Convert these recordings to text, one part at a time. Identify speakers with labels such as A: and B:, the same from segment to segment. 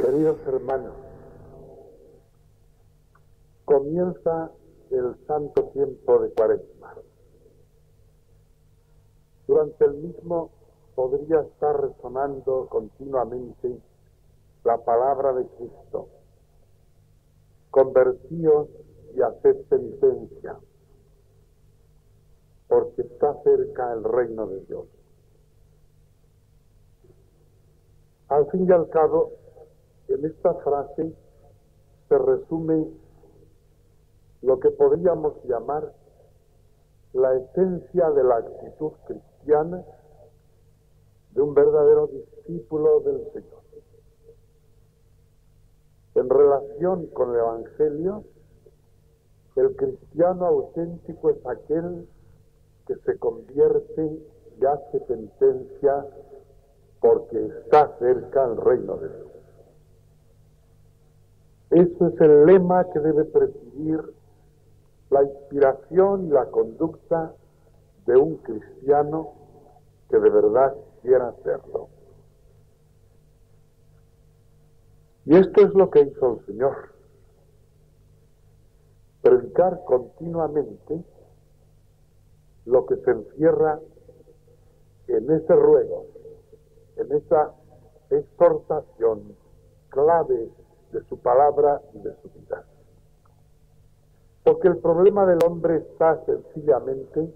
A: Queridos hermanos, comienza el santo tiempo de Cuaresma. Durante el mismo podría estar resonando continuamente la palabra de Cristo: convertíos y haced penitencia, porque está cerca el reino de Dios. Al fin y al cabo, en esta frase se resume lo que podríamos llamar la esencia de la actitud cristiana de un verdadero discípulo del Señor. En relación con el Evangelio, el cristiano auténtico es aquel que se convierte y hace penitencia porque está cerca el reino de Dios. Eso es el lema que debe presidir la inspiración y la conducta de un cristiano que de verdad quiera hacerlo. Y esto es lo que hizo el Señor: predicar continuamente lo que se encierra en ese ruego, en esa exhortación clave de su palabra y de su vida. Porque el problema del hombre está sencillamente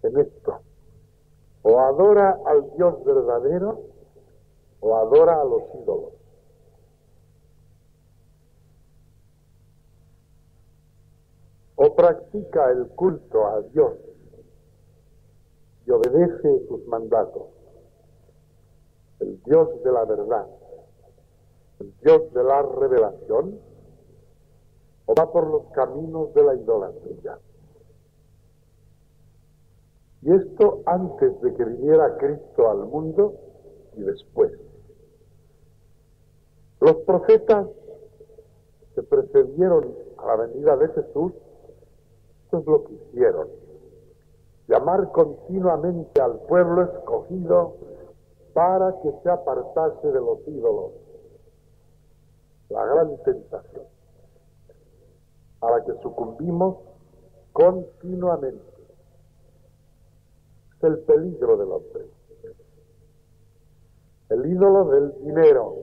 A: en esto: o adora al Dios verdadero o adora a los ídolos. O practica el culto a Dios y obedece sus mandatos, el Dios de la verdad, el Dios de la revelación, o va por los caminos de la idolatría. Y esto antes de que viniera Cristo al mundo y después. Los profetas que precedieron a la venida de Jesús, esto es lo que hicieron: llamar continuamente al pueblo escogido para que se apartase de los ídolos. La gran tentación a la que sucumbimos continuamente. Es el peligro del hombre. El ídolo del dinero,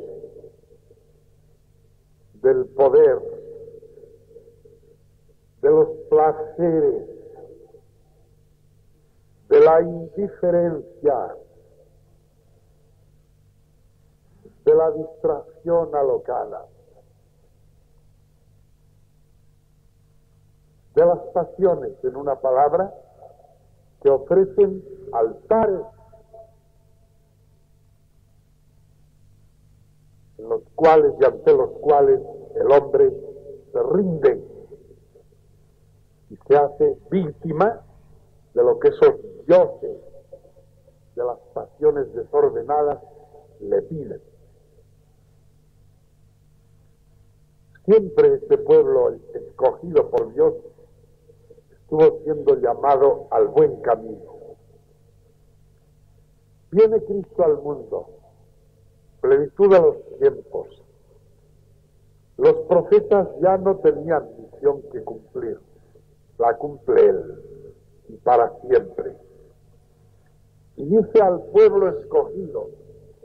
A: del poder, de los placeres, de la indiferencia, de la distracción alocada, de las pasiones, en una palabra, que ofrecen altares en los cuales y ante los cuales el hombre se rinde y se hace víctima de lo que esos dioses de las pasiones desordenadas le piden. Siempre este pueblo escogido por Dios estuvo siendo llamado al buen camino. Viene Cristo al mundo, plenitud de los tiempos. Los profetas ya no tenían misión que cumplir, la cumple Él, y para siempre. Y dice al pueblo escogido,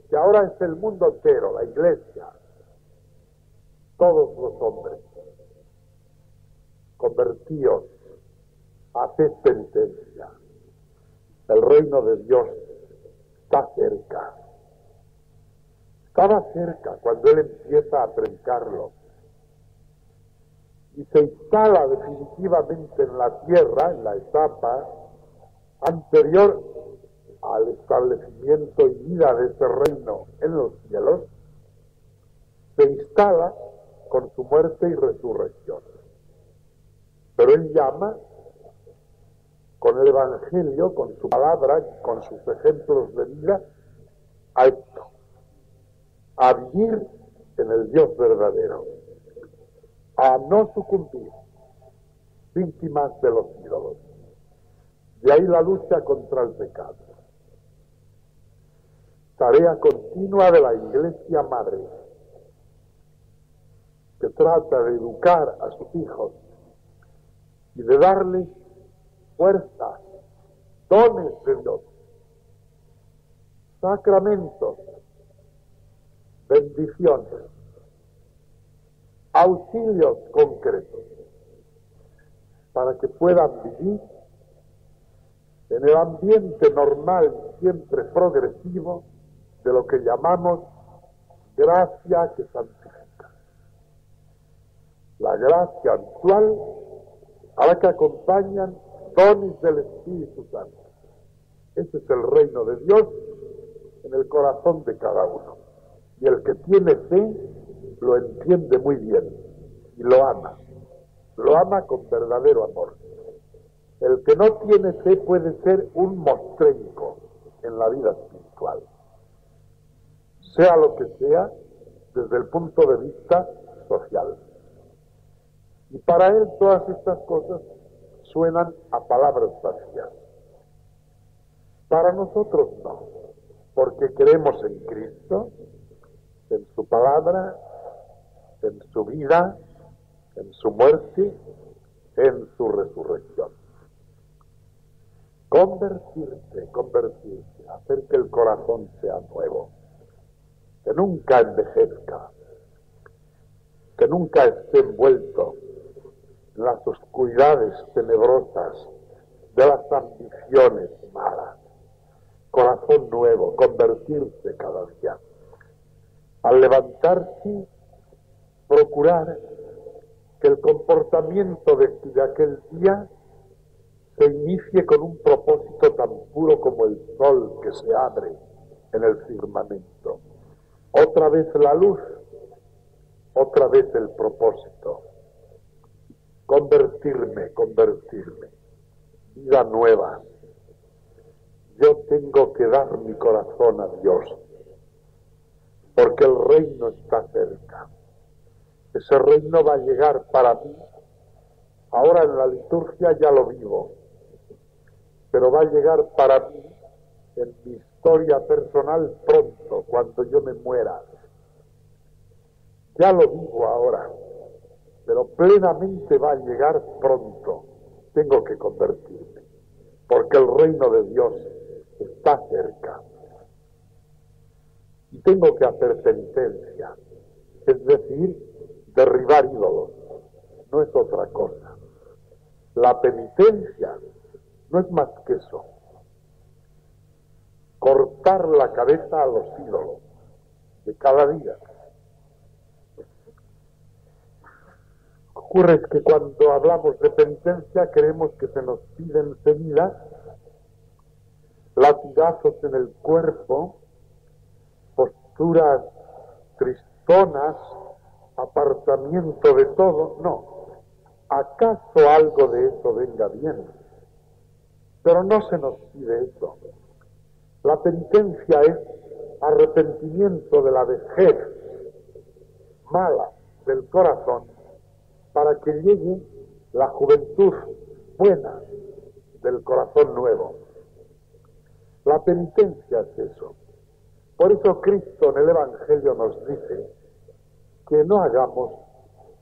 A: que ahora es el mundo entero, la iglesia, todos los hombres: convertíos, haced penitencia, el reino de Dios está cerca. Estaba cerca cuando Él empieza a predicarlo y se instala definitivamente en la tierra, en la etapa anterior al establecimiento y vida de ese reino en los cielos. Se instala con su muerte y resurrección. Pero Él llama con el Evangelio, con su palabra, con sus ejemplos de vida, a esto: a vivir en el Dios verdadero, a no sucumbir víctimas de los ídolos. De ahí la lucha contra el pecado. Tarea continua de la Iglesia Madre, que trata de educar a sus hijos y de darles fuerza, dones de Dios, sacramentos, bendiciones, auxilios concretos, para que puedan vivir en el ambiente normal y siempre progresivo de lo que llamamos gracia que santifica. La gracia actual a la que acompañan dones del Espíritu Santo. Ese es el reino de Dios en el corazón de cada uno. Y el que tiene fe lo entiende muy bien y lo ama. Lo ama con verdadero amor. El que no tiene fe puede ser un mostrenco en la vida espiritual. Sea lo que sea, desde el punto de vista social. Y para él todas estas cosas suenan a palabras vacías. Para nosotros no, porque creemos en Cristo, en su palabra, en su vida, en su muerte, en su resurrección. Convertirse, hacer que el corazón sea nuevo, que nunca envejezca, que nunca esté envuelto en las oscuridades tenebrosas de las ambiciones malas. Corazón nuevo, convertirse cada día. Al levantarse, procurar que el comportamiento de aquel día se inicie con un propósito tan puro como el sol que se abre en el firmamento. Otra vez la luz, otra vez el propósito. Convertirme. Vida nueva. Yo tengo que dar mi corazón a Dios, porque el reino está cerca. Ese reino va a llegar para mí. Ahora en la liturgia ya lo vivo, pero va a llegar para mí en mi historia personal pronto, cuando yo me muera. Ya lo vivo ahora, pero plenamente va a llegar pronto. Tengo que convertirme, porque el reino de Dios está cerca. Y tengo que hacer penitencia, es decir, derribar ídolos. No es otra cosa. La penitencia no es más que eso. Cortar la cabeza a los ídolos de cada día. Ocurre que cuando hablamos de penitencia creemos que se nos pide enseguida latigazos en el cuerpo, posturas tristonas, apartamiento de todo. No. ¿Acaso algo de eso venga bien? Pero no se nos pide eso. La penitencia es arrepentimiento de la vejez mala del corazón para que llegue la juventud buena del corazón nuevo. La penitencia es eso. Por eso Cristo en el Evangelio nos dice que no hagamos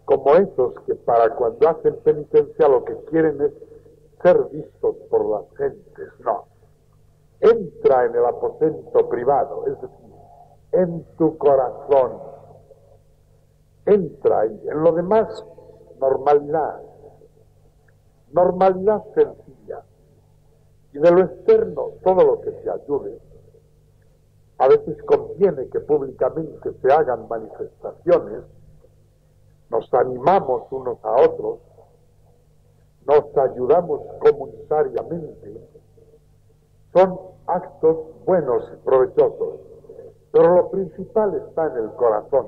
A: como esos que para cuando hacen penitencia lo que quieren es ser vistos por las gentes. No. Entra en el aposento privado, es decir, en tu corazón. Entra ahí. En lo demás, normalidad. Normalidad sencilla. Y de lo externo, todo lo que te ayude. A veces conviene que públicamente se hagan manifestaciones, nos animamos unos a otros, nos ayudamos comunitariamente, son actos buenos y provechosos, pero lo principal está en el corazón.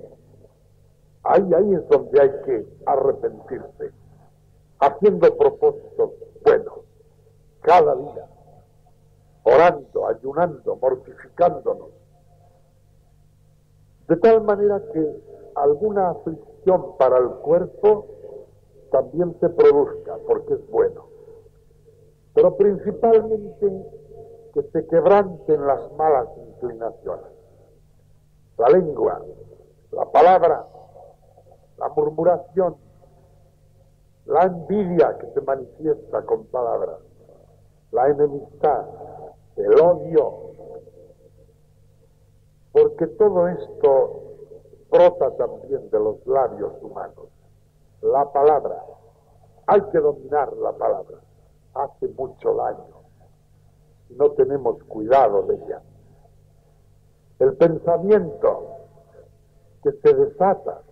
A: Ahí es donde hay que arrepentirse, haciendo propósitos buenos, cada día, orando, ayunando, mortificándonos, de tal manera que alguna aflicción para el cuerpo también se produzca, porque es bueno. Pero principalmente que se quebranten las malas inclinaciones. La lengua, la palabra, la murmuración, la envidia que se manifiesta con palabras, la enemistad, el odio, porque todo esto brota también de los labios humanos. La palabra, hay que dominar la palabra, hace mucho daño si no tenemos cuidado de ella. El pensamiento que se desata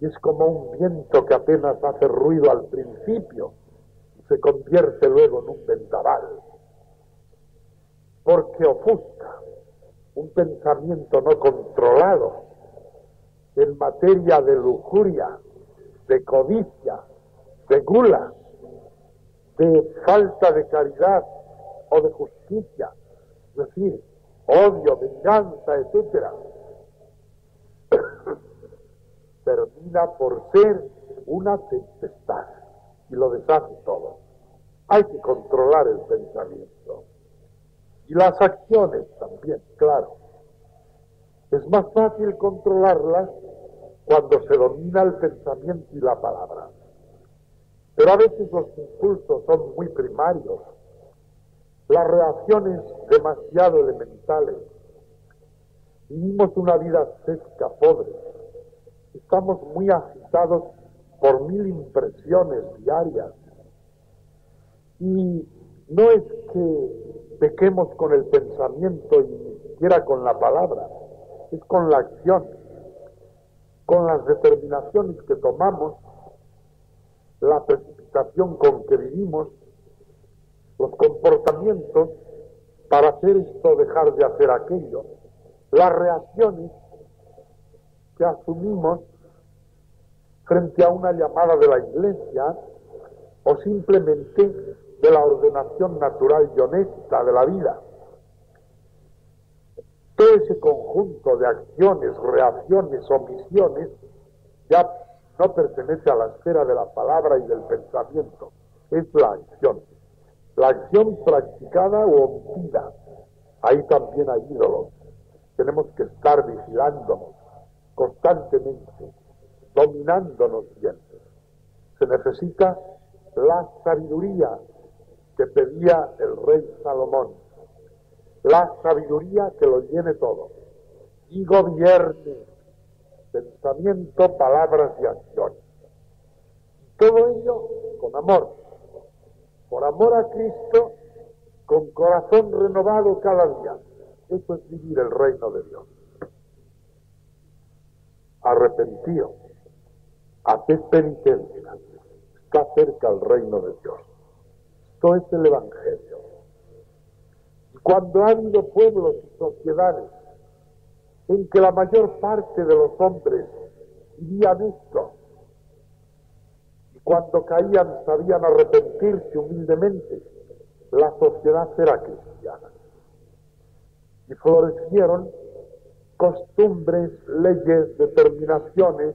A: y es como un viento que apenas hace ruido al principio y se convierte luego en un vendaval, porque ofusca. Un pensamiento no controlado en materia de lujuria, de codicia, de gula, de falta de caridad o de justicia, es decir, odio, venganza, etcétera, termina por ser una tempestad y lo deshace todo. Hay que controlar el pensamiento y las acciones también, claro. Es más fácil controlarlas cuando se domina el pensamiento y la palabra. Pero a veces los impulsos son muy primarios, las reacciones demasiado elementales. Vivimos una vida sesca, pobre. Estamos muy agitados por 1000 impresiones diarias. Y no es que pequemos con el pensamiento y ni siquiera con la palabra, es con la acción, con las determinaciones que tomamos, la precipitación con que vivimos, los comportamientos para hacer esto, dejar de hacer aquello, las reacciones que asumimos frente a una llamada de la Iglesia o simplemente de la ordenación natural y honesta de la vida. Todo ese conjunto de acciones, reacciones, omisiones ya no pertenece a la esfera de la palabra y del pensamiento, es la acción. La acción practicada o omitida. Ahí también hay ídolos. Tenemos que estar vigilándonos constantemente, dominándonos bien. Se necesita la sabiduría que pedía el rey Salomón. La sabiduría que lo llene todo y gobierne pensamiento, palabras y acciones. Todo ello con amor, por amor a Cristo, con corazón renovado cada día. Eso es vivir el reino de Dios. Arrepentido, haced penitencia, está cerca el reino de Dios. Esto es el Evangelio. Y cuando ha habido pueblos y sociedades en que la mayor parte de los hombres vivían esto, y cuando caían sabían arrepentirse humildemente, la sociedad era cristiana. Y florecieron costumbres, leyes, determinaciones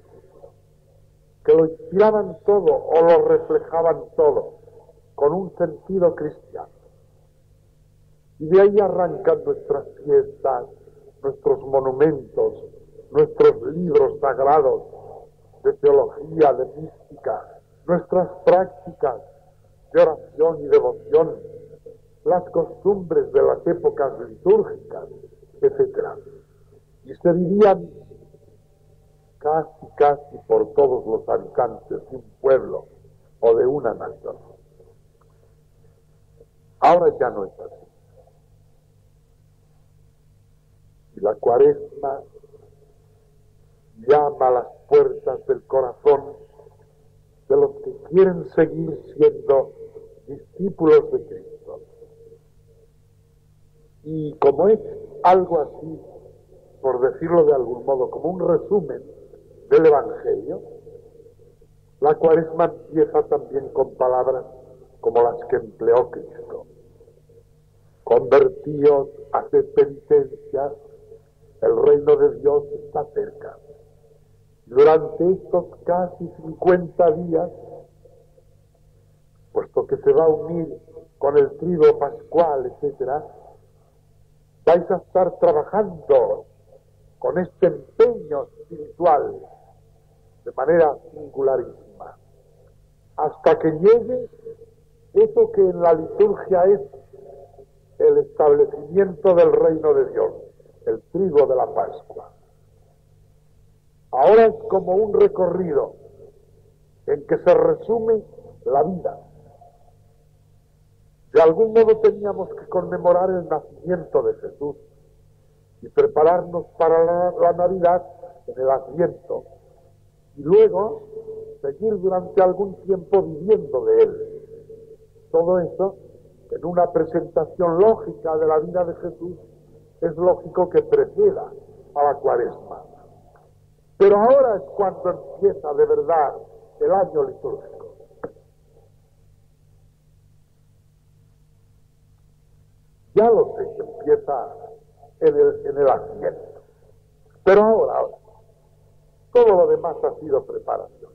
A: que lo inspiraban todo o lo reflejaban todo con un sentido cristiano. Y de ahí arrancan nuestras fiestas, nuestros monumentos, nuestros libros sagrados de teología, de mística, nuestras prácticas de oración y devoción, las costumbres de las épocas litúrgicas, etc. Y se vivían casi por todos los habitantes de un pueblo o de una nación. Ahora ya no es así. Y la Cuaresma llama a las puertas del corazón de los que quieren seguir siendo discípulos de Cristo. Y como es algo así, por decirlo de algún modo, como un resumen del Evangelio, la Cuaresma empieza también con palabras como las que empleó Cristo. Convertíos, haced penitencia, el reino de Dios está cerca. Durante estos casi 50 días, puesto que se va a unir con el triduo pascual, etc., vais a estar trabajando con este empeño espiritual de manera singularísima, hasta que llegue eso que en la liturgia es el establecimiento del reino de Dios, el trigo de la Pascua. Ahora es como un recorrido en que se resume la vida. De algún modo teníamos que conmemorar el nacimiento de Jesús y prepararnos para la Navidad en el Adviento, y luego seguir durante algún tiempo viviendo de él. Todo eso, en una presentación lógica de la vida de Jesús, es lógico que preceda a la Cuaresma. Pero ahora es cuando empieza de verdad el año litúrgico. Ya lo sé que empieza en el Adviento. Pero ahora, todo lo demás ha sido preparación.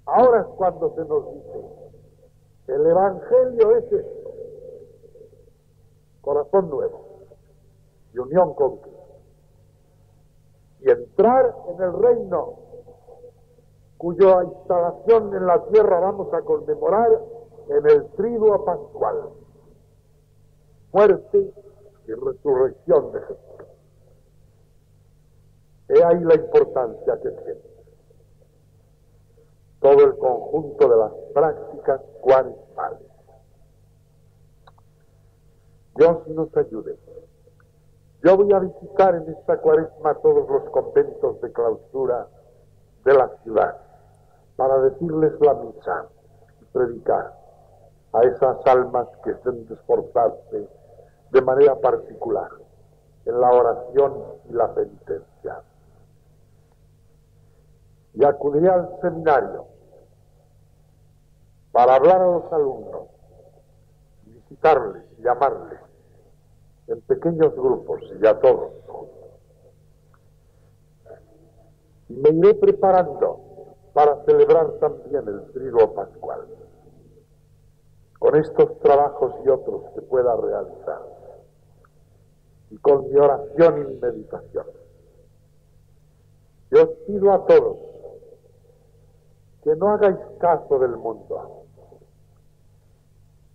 A: Ahora es cuando se nos dice, el Evangelio es esto: corazón nuevo y unión con Cristo. Y entrar en el reino cuya instalación en la tierra vamos a conmemorar en el triduo pascual, muerte y resurrección de Jesús. He ahí la importancia que tiene todo el conjunto de las prácticas cuaresmales. Dios nos ayude. Yo voy a visitar en esta Cuaresma todos los conventos de clausura de la ciudad para decirles la misa y predicar a esas almas que estén de esforzarse de manera particular en la oración y la penitencia. Y acudiré al seminario para hablar a los alumnos, visitarles y llamarles en pequeños grupos y a todos. Y me iré preparando para celebrar también el triduo pascual, con estos trabajos y otros que pueda realizar, y con mi oración y mi meditación. Yo os pido a todos que no hagáis caso del mundo.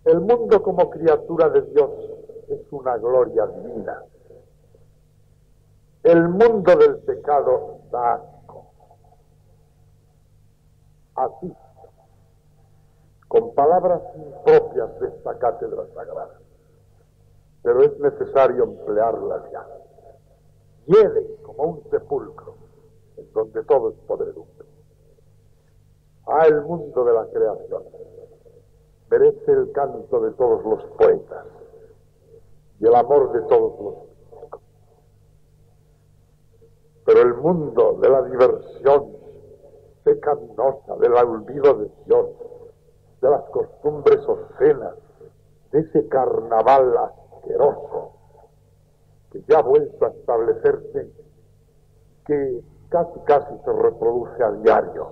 A: El mundo como criatura de Dios es una gloria divina. El mundo del pecado da asco. Así, con palabras impropias de esta cátedra sagrada, pero es necesario emplearlas ya. Hiede como un sepulcro en donde todo es podredumbre. El mundo de la creación merece el canto de todos los poetas y el amor de todos los músicos. Pero el mundo de la diversión pecaminosa, del olvido de Dios, de las costumbres obscenas, de ese carnaval asqueroso que ya ha vuelto a establecerse, que casi se reproduce a diario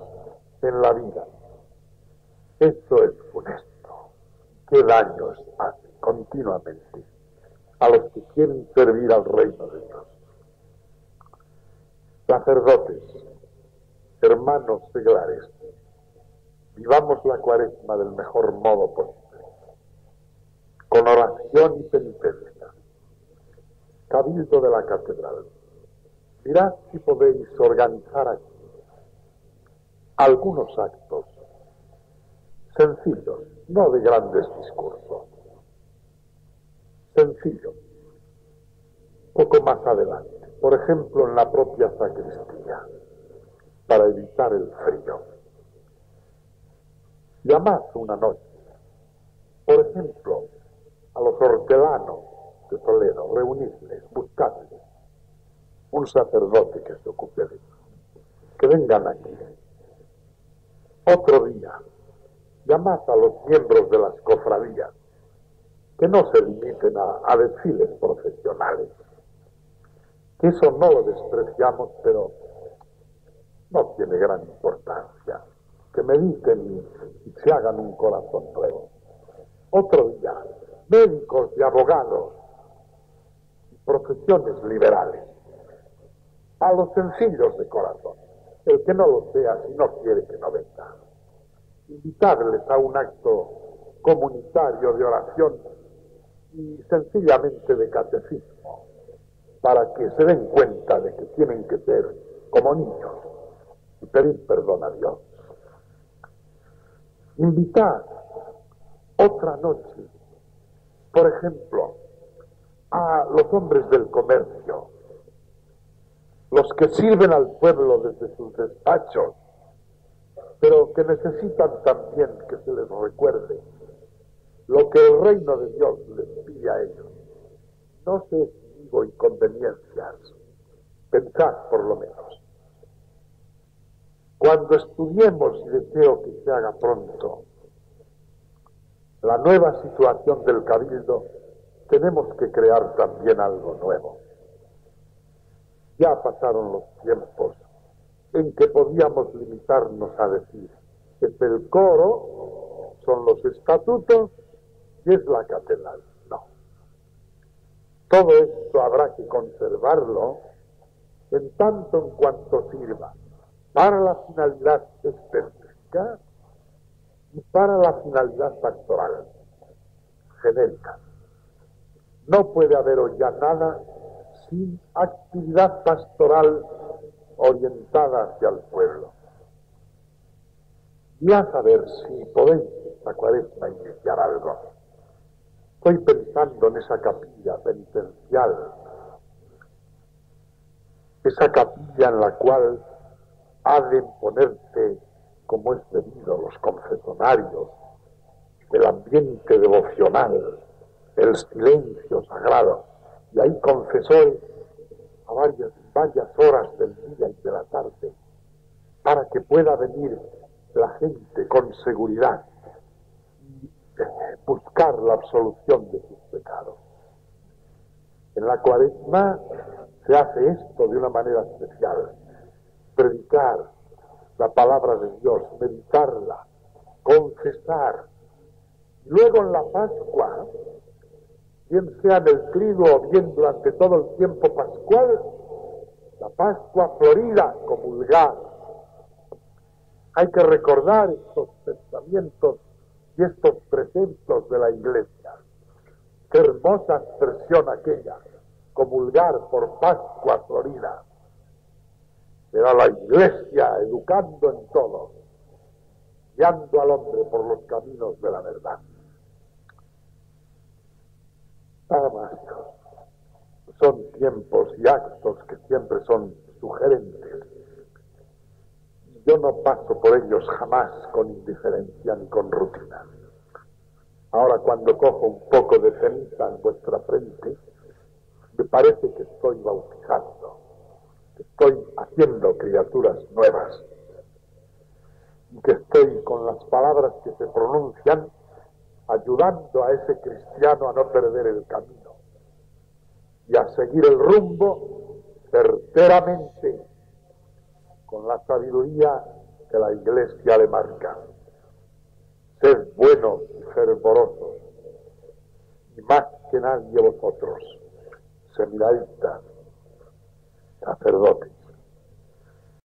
A: en la vida. Eso es funesto. ¿Qué daños hace continuamente a los que quieren servir al reino de Dios? Sacerdotes, hermanos seglares, vivamos la Cuaresma del mejor modo posible, con oración y penitencia. Cabildo de la catedral, mirad si podéis organizar aquí algunos actos sencillos, no de grandes discursos, sencillos, poco más adelante, por ejemplo en la propia sacristía, para evitar el frío. Llamad una noche, por ejemplo, a los hortelanos de Toledo, reunidles, buscadles un sacerdote que se ocupe de eso, que vengan aquí. Otro día, llamad a los miembros de las cofradías, que no se limiten a desfiles profesionales, que eso no lo despreciamos, pero no tiene gran importancia, que mediten y se hagan un corazón nuevo. Otro día, médicos y abogados, profesiones liberales, a los sencillos de corazón, El que no lo sea, si no quiere que no venga. Invitarles a un acto comunitario de oración y sencillamente de catecismo, para que se den cuenta de que tienen que ser como niños y pedir perdón a Dios. Invitar otra noche, por ejemplo, a los hombres del comercio, los que sirven al pueblo desde sus despachos, pero que necesitan también que se les recuerde lo que el reino de Dios les pide a ellos. No se digo inconveniencias, pensad por lo menos. Cuando estudiemos, y deseo que se haga pronto, la nueva situación del Cabildo, tenemos que crear también algo nuevo. Ya pasaron los tiempos en que podíamos limitarnos a decir que es el coro, son los estatutos y es la catedral. No. Todo esto habrá que conservarlo en tanto en cuanto sirva para la finalidad específica y para la finalidad pastoral genérica. No puede haber hoy ya nada sin actividad pastoral orientada hacia el pueblo. Y a saber si podéis esta Cuaresma iniciar algo. Estoy pensando en esa capilla penitencial, esa capilla en la cual ha de ponerse, como es debido, los confesonarios, el ambiente devocional, el silencio sagrado, y hay confesores a varias horas del día y de la tarde, para que pueda venir la gente con seguridad y buscar la absolución de sus pecados. En la Cuaresma se hace esto de una manera especial: predicar la palabra de Dios, meditarla, confesar. Luego en la Pascua, bien sea en el trigo o bien durante todo el tiempo pascual, la Pascua florida, comulgar. Hay que recordar estos pensamientos y estos preceptos de la Iglesia. Qué hermosa expresión aquella, comulgar por Pascua florida. Era la Iglesia educando en todo, guiando al hombre por los caminos de la verdad. Nada más, son tiempos y actos que siempre son sugerentes. Yo no paso por ellos jamás con indiferencia ni con rutina. Ahora, cuando cojo un poco de ceniza en vuestra frente, me parece que estoy bautizando, que estoy haciendo criaturas nuevas, y que estoy con las palabras que se pronuncian ayudando a ese cristiano a no perder el camino y a seguir el rumbo certeramente con la sabiduría que la Iglesia le marca. Sed buenos y fervorosos, y más que nadie vosotros, seminaritas, sacerdotes.